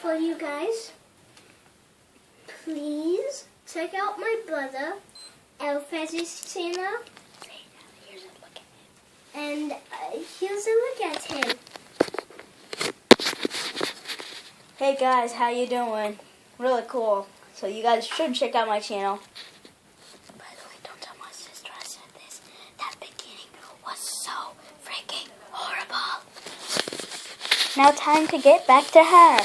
for you guys. Please check out my brother, Elfez's channel. Here's a look at And here's a look at him. Hey guys, how you doing? Really cool. So you guys should check out my channel. By the way, don't tell my sister I said this. That beginning was so freaking horrible. Now time to get back to her.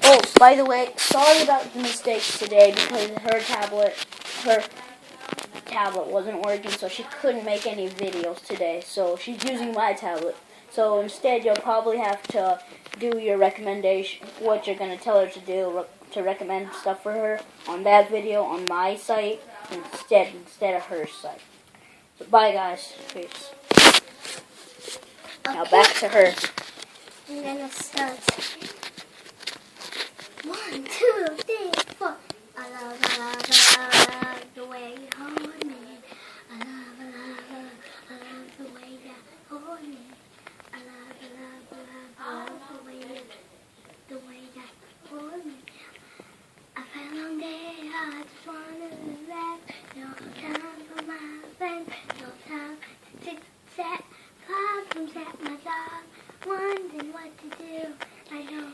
Oh, by the way, sorry about the mistakes today because her tablet wasn't working, so she couldn't make any videos today. So she's using my tablet. So instead, you'll probably have to do your recommendation, what you're going to tell her to do, to recommend stuff for her on that video on my site instead of her site. So bye guys. Peace. Okay. Now back to her. I'm gonna start. 1, 2, 3, 4. I love the way you hold me. I love the way you hold me. I love the way you hold me. I felt long day, I just wanna relax. No time for my friends, no time to chit-chat. Problems at my job, wondering what to do. I know.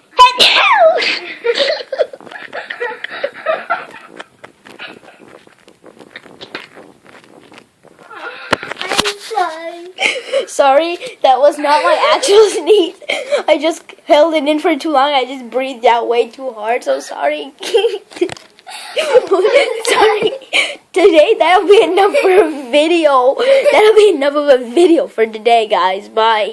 I'm sorry. Sorry, that was not my actual sneeze. I just held it in for too long. I just breathed out way too hard, so sorry. Sorry. Today, that'll be enough for a video. That'll be enough of a video for today, guys. Bye.